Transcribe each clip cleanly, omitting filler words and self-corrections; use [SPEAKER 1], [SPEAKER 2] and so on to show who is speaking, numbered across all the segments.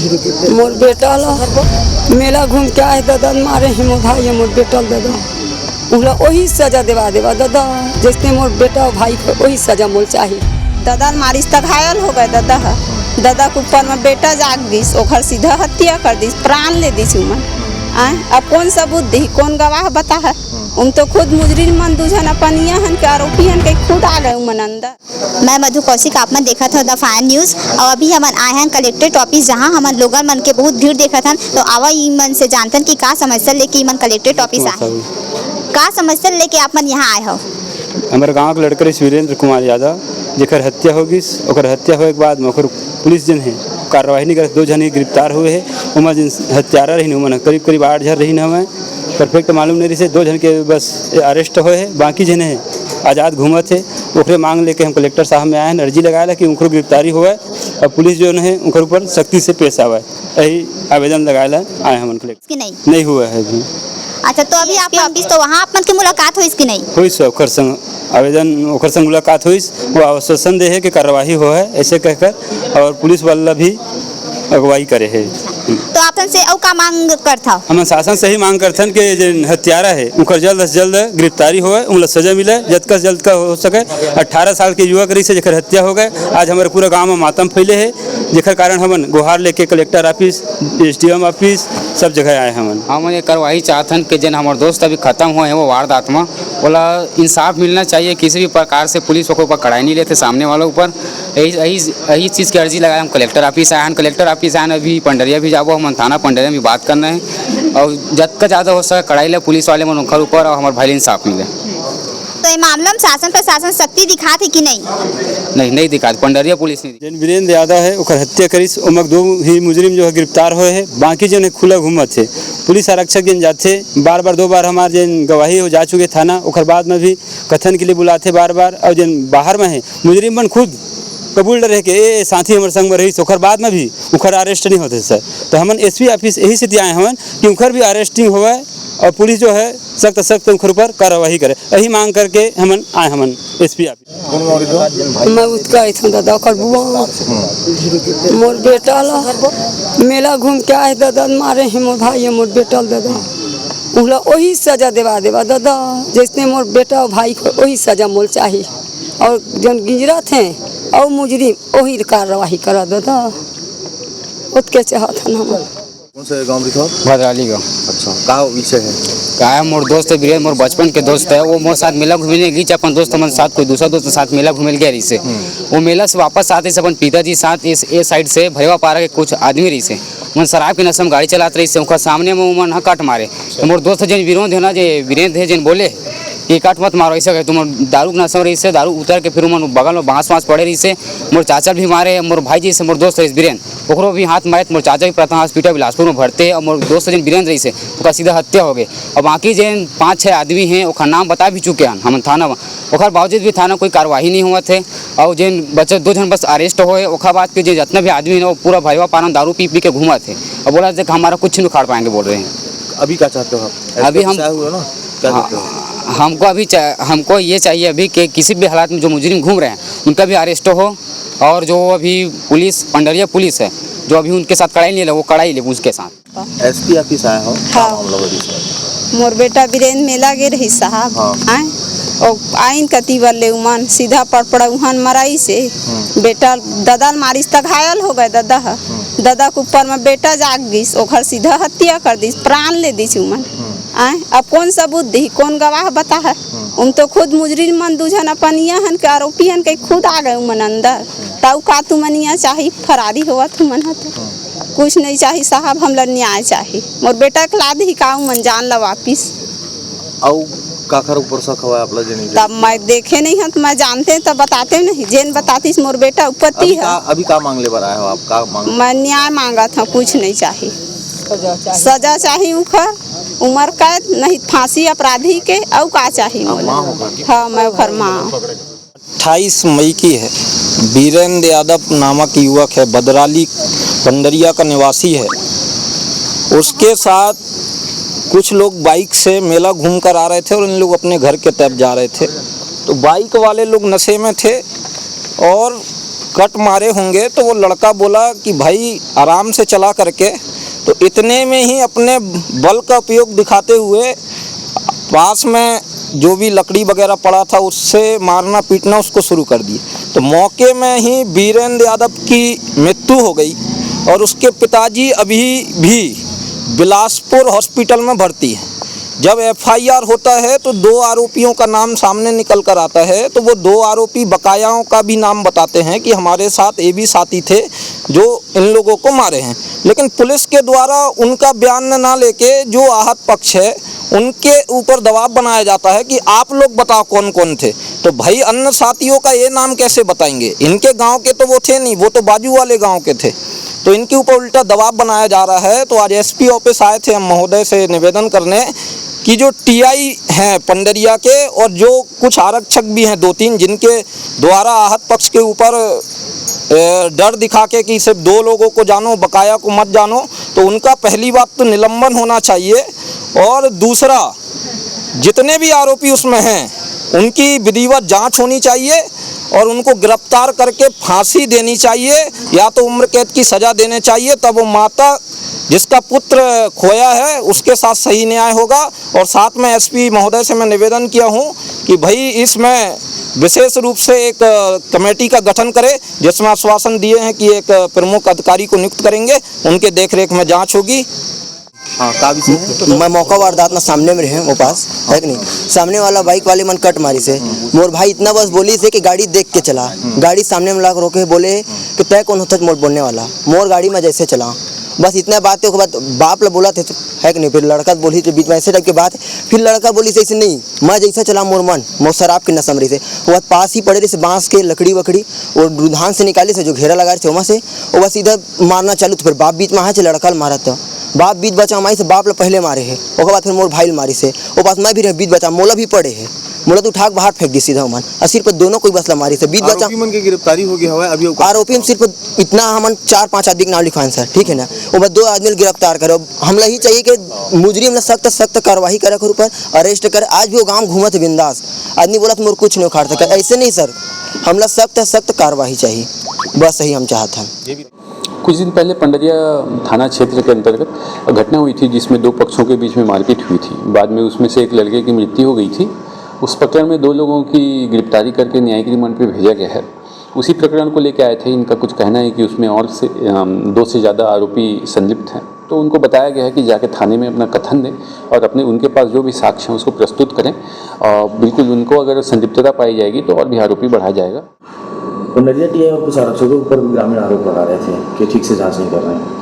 [SPEAKER 1] मोर बेटा ला मेला घूम के आए दादा मारे ही मोर भाई मोर बेटा दादा उला वही सजा देवा दादा जैसे मोर बेटा भाई को वही सजा मोल चाहिए।
[SPEAKER 2] दादा मारिस तक घायल हो गए दादा के ऊपर में बेटा जाग दिस ओखर सीधा हत्या कर दिस प्राण ले दिस उमन अब कौन सबूत दी कौन गवाह बता है उन तो खुद मुजरिम मन दूजन अपन हन के आरोपी हन के खुद आ गए उमन अंदर।
[SPEAKER 3] मैं मधु कौशिक आप मन देखा था द फायर न्यूज़ और अभी हमन आए हैं कलेक्ट्रेट ऑफिस जहां हमन लोगन मन के बहुत भीड़ देखा था तो आवा ई मन से जानतन कि का समस्या लेके ई मन कलेक्ट्रेट ऑफिस आए का समस्या लेके आप मन यहाँ आए हो।
[SPEAKER 4] हमारे गाँव के लड़का वीरेंद्र कुमार यादव जेकर हत्या होगी ओकर हत्या होए के बाद ओकर पुलिस जन है कार्रवाई नहीं करते 2 जन गिरफ्तार हुए है उमर जिन हत्यारा रही उमन करीब 8 जन रही हमें परफेक्ट मालूम नहीं रही से 2 जन के बस अरेस्ट हुए है बाकी जन है आज़ाद घूमत है ओकरे मांग लेके हम कलेक्टर साहब में आए हैं अर्जी लगाया कि उनको गिरफ्तारी हुआ और पुलिस जो है उनके ऊपर सख्ती से पेश आवा यही आवेदन लगाया आए हम कलेक्टर नहीं हुआ है अभी।
[SPEAKER 3] अच्छा तो अभी आप ऑफिस तो वहाँ आप मन की मुलाकात हुई कि नहीं
[SPEAKER 4] हुई सो ओकर संग आवेदन ओकर संग मुलाकात हुई वो आश्वासन दे है कि कार्रवाई हो है ऐसे कहकर और पुलिस वाला भी अगुवाई करे है।
[SPEAKER 3] तो आप से औ का मांग करता
[SPEAKER 4] हम शासन से ही मांग करथन कि जो हत्यारा है उनकर जल्द से जल्द गिरफ्तारी हो उनला सजा मिले जल्द का हो सके। 18 साल के युवक रही से जेकर हत्या हो गए आज हमारे पूरा गांव में मातम फैले है जेकर कारण हमन गुहार लेके कलेक्टर ऑफिस SDM ऑफिस सब जगह आए हम
[SPEAKER 5] ये कार्रवाई चाहतन कि जन हमारे दोस्त अभी खत्म हुए हैं वो वारदात में बोला इंसाफ मिलना चाहिए किसी भी प्रकार से पुलिस को ऊपर कड़ाई नहीं लेते सामने वालों ऊपर यही चीज़ की अर्जी लगाए हम कलेक्टर ऑफिस आए हैं कलेक्टर ऑफिस आए अभी पंडरिया भी जाबो हम थाना पंडरिया में बात करना है और जब का ज़्यादा हो सके कड़ाई ले पुलिस वाले मन उनके ऊपर और हमारे भाई इंसाफ मिले।
[SPEAKER 3] तो ये मामला में शासन प्रशासन सख्ती दिखा थी कि नहीं
[SPEAKER 5] दिखा पंडरिया पुलिस नहीं
[SPEAKER 4] जन वीरेंद्र यादव है ओकर हत्या करिस उमक 2 ही मुजरिम जो है गिरफ्तार हुए है बाकी जन खुला घूमत है पुलिस आरक्षक जन जाते बार 2 बार हमारे जन गवाही हो जा चुके थाना ओकर बाद में भी कथन के लिए बुलाते बार और जन बाहर में है मुजरिम मन खुद कबूल रहे के साथी हमारे संग में रही ओकर बाद में भी उखर अरेस्ट नहीं होते सर तो हमन SP ऑफिस यही से आए हमन कि उखर भी अरेस्टिंग हुआ और पुलिस जो है सख्त उनके ऊपर कार्रवाई करे यही मांग करके हमन आए हमन SP ऑफिस।
[SPEAKER 1] मैं उसका था दादा कर बुआ मोर बेटा ला मेला घूम के आए दादा मारे ही मोर भाई मोर बेटा दादा उला वही सजा देवा दादा जैसे मोर बेटा भाई को वही सजा मोल चाहिए और जन गिंजरा थे और मुजरिम वही कार्रवाई करा दादा उसके चाहत हम
[SPEAKER 6] कौन सा गांव लिखा
[SPEAKER 5] भद्राली गाँव।
[SPEAKER 6] अच्छा का विषय है
[SPEAKER 5] का है मोर दोस्त है वीरेंद्र मोर बचपन के दोस्त है वो मोर साथ मेला घूमने गई अपन दोस्त हमारे साथ कोई दूसरा दोस्त साथ मेला घूमने गया रही से वो मेला से वापस आते से अपन पिताजी साथ इस साइड से भरेवा पारा के कुछ आदमी रही से मन शराब के नशे में गाड़ी चलाते रही से उनका सामने में मन कट मारे तो मोर दोस्त जिन वीरेंद्र है ना जो वीरेंद्र है जिन बोले ये काट मत मारो ऐसा कहे तुम दारू नशा रही से दारू उतर के फिर मन बगल में बाँस पड़े रही से मोर चाचा भी मारे मोर भाई जी से मोर दोस्त है वीरेंद्र ओकरो भी हाथ मारे मोर चाचा भी प्रथम हॉस्पिटल बिलासपुर में भरते और मोर दोस्त जिन वीरेंद्र रही से उसका सीधा हत्या हो गई और बाकी जिन 5-6 आदमी हैं उसका नाम बता भी चुके हैं हम थाना में ओखर बावजूद भी थाना कोई कार्रवाई नहीं हुआ थे और जिन बच्चे 2 जन बस अरेस्ट हुए ओखर बाद के जितने भी आदमी हैं वो पूरा भरवा पारा दारू पी के घूमा थे और बोला थे हमारा कुछ नहीं उखाड़ पाएंगे बोल रहे हैं।
[SPEAKER 6] अभी क्या चाहते हो आप
[SPEAKER 5] अभी हम हमको ये चाहिए अभी कि किसी भी हालात में जो मुजरिम घूम रहे हैं उनका भी अरेस्ट हो और जो अभी पुलिस पंडरिया पुलिस है जो अभी उनके साथ कड़ाई नहीं ले वो कड़ाई ले उसके साथ।
[SPEAKER 6] SP ऑफिस आए हो
[SPEAKER 2] मोर बेटा वीरेंद्र मेला गे रही साहब आए और आइन कती वाले उमन सीधा पड़ा उहन मराई से बेटा दादा मारिस तक घायल हो गए दादा के ऊपर में बेटा जाग दिस ओखर सीधा हत्या कर दिस प्राण ले दिस उमन अब कौन सबूत दी कौन गवाह बता है उन तो खुद मुजरिम मन दूजन अपन हन के आरोपी हन के खुद आ गए उमन अंदर तब का तू मनिया चाहिए फरारी हुआ तू मन कुछ नहीं चाहिए साहब हम न्याय चाहिए मोर बेटा के लाद ही का मन जान ला वापिस
[SPEAKER 6] और काखर ऊपर शक हुआ आप लोग जनी
[SPEAKER 2] तब मैं देखे नहीं हूं तो मैं जानते तब बताते नहीं जेन बताती मोर बेटा उपति है
[SPEAKER 6] अभी का मांग ले बर आए हो आप का मांग
[SPEAKER 2] मैं न्याय मांगा था कुछ नहीं चाहिए सजा चाहिए उखर उम्र कैद नहीं फांसी अपराधी के और का चाहिए हाँ मैं उखर माँ
[SPEAKER 7] 28 मई की है। वीरेंद्र यादव नामक युवक है भद्राली पंडरिया का निवासी है उसके साथ कुछ लोग बाइक से मेला घूम कर आ रहे थे और इन लोग अपने घर के तरफ जा रहे थे तो बाइक वाले लोग नशे में थे और कट मारे होंगे तो वो लड़का बोला कि भाई आराम से चला करके, तो इतने में ही अपने बल का उपयोग दिखाते हुए पास में जो भी लकड़ी वगैरह पड़ा था उससे मारना पीटना उसको शुरू कर दिए। तो मौके में ही वीरेंद्र यादव की मृत्यु हो गई और उसके पिताजी अभी भी बिलासपुर हॉस्पिटल में भर्ती हैं। जब एफआईआर होता है तो 2 आरोपियों का नाम सामने निकल कर आता है, तो वो 2 आरोपी बकायाओं का भी नाम बताते हैं कि हमारे साथ ये भी साथी थे जो इन लोगों को मारे हैं। लेकिन पुलिस के द्वारा उनका बयान ना लेके जो आहत पक्ष है उनके ऊपर दबाव बनाया जाता है कि आप लोग बताओ कौन कौन थे। तो भाई अन्य साथियों का ये नाम कैसे बताएंगे, इनके गांव के तो वो थे नहीं, वो तो बाजू वाले गांव के थे। तो इनके ऊपर उल्टा दबाव बनाया जा रहा है। तो आज एसपी ऑफिस आए थे हम महोदय से निवेदन करने कि जो टीआई हैं पंडरिया के और जो कुछ आरक्षक भी हैं 2-3 जिनके द्वारा आहत पक्ष के ऊपर डर दिखा के कि सिर्फ 2 लोगों को जानो बकाया को मत जानो, तो उनका पहली बात तो निलंबन होना चाहिए और दूसरा जितने भी आरोपी उसमें हैं उनकी विधिवत जांच होनी चाहिए और उनको गिरफ्तार करके फांसी देनी चाहिए या तो उम्र कैद की सज़ा देने चाहिए। तब वो माता जिसका पुत्र खोया है उसके साथ सही न्याय होगा। और साथ में एसपी महोदय से मैं निवेदन किया हूँ कि भाई इसमें विशेष रूप से एक कमेटी का गठन करे, जिसमें आश्वासन दिए हैं कि एक प्रमुख अधिकारी को नियुक्त करेंगे, उनके देखरेख में जाँच होगी।
[SPEAKER 6] हाँ का विषय है?
[SPEAKER 8] मैं मौका वारदात ना सामने में रहे वो पास है कि नहीं, सामने वाला बाइक वाले मन कट मारी से मोर भाई इतना बस बोली से कि गाड़ी देख के चला, गाड़ी सामने में ला रोके बोले कि तय कौन होता मोर बोलने वाला, मोर गाड़ी में जैसे चला बस इतना बात है। उसके बाद बाप ला बोला थे तो है कि नहीं, फिर लड़का बोली तो बीच में ऐसे टाइप की बात है। फिर लड़का बोली से ऐसे नहीं मैं जैसा चला मोर मन मोर शराब की नशा में से। वो बाद पास ही पड़े रहे से बांस के लकड़ी वकड़ी और धान से निकाले से जो घेरा लगा रहे थे वहाँ से वो बस इधर मारना चालू। तो फिर बाप बीच में आए लड़का मारा था, बाप बीच बचा हमारी से बाप ला पहले मारे है, उसके बाद फिर मोर भाई मारी से वो पास मैं भी रहे बीच बचा मोला भी पड़े है, मोला तो उठा के बाहर फेंक दी सीधा मन और सिर पर दोनों कोई बसला मारी से बीच बचा।
[SPEAKER 6] आरोपी मन की गिरफ्तारी हो गया है अभी?
[SPEAKER 8] आरोपी में सिर्फ इतना हमन 4-5 आदमी के नाम लिखवाएं सर, ठीक है ना, वो बस 2 आदमी गिरफ्तार करो। हमला ही चाहिए कि मुजरिम ने सख्त कार्रवाई करे ऊपर अरेस्ट करे। आज भी वो गाँव घूमत बिंदास आदमी बोला तो मोर कुछ नहीं उखाड़ सके, ऐसे नहीं सर, हमला सख्त कार्रवाई चाहिए, बस यही हम चाहते हैं।
[SPEAKER 9] कुछ दिन पहले पंडरिया थाना क्षेत्र के अंतर्गत घटना हुई थी जिसमें 2 पक्षों के बीच में मारपीट हुई थी। बाद में उसमें से एक लड़के की मृत्यु हो गई थी। उस प्रकरण में 2 लोगों की गिरफ्तारी करके न्यायिक रिमांड पर भेजा गया है। उसी प्रकरण को लेकर आए थे। इनका कुछ कहना है कि उसमें और से 2 से ज़्यादा आरोपी संलिप्त हैं, तो उनको बताया गया है कि जाके थाने में अपना कथन दें और अपने उनके पास जो भी साक्ष्य हैं उसको प्रस्तुत करें और बिल्कुल उनको अगर संलिप्तता पाई जाएगी तो और भी आरोपी बढ़ाया जाएगा।
[SPEAKER 6] पंडरिया टीआई और कुछ आरक्षकों के ऊपर ग्रामीण आरोप लगा रहे थे कि ठीक से जांच नहीं कर रहे हैं।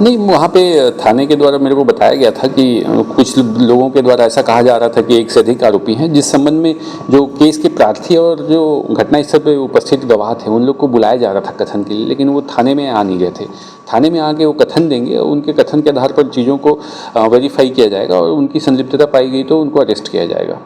[SPEAKER 9] नहीं, वहाँ पे थाने के द्वारा मेरे को बताया गया था कि कुछ लोगों के द्वारा ऐसा कहा जा रहा था कि 1 से अधिक आरोपी हैं, जिस संबंध में जो केस के प्रार्थी और जो घटनास्थल पर उपस्थित गवाह थे उन लोग को बुलाया जा रहा था कथन के लिए, लेकिन वो थाने में आ नहीं गए थे। थाने में आके वो कथन देंगे और उनके कथन के आधार पर चीज़ों को वेरीफाई किया जाएगा और उनकी संलिप्तता पाई गई तो उनको अरेस्ट किया जाएगा।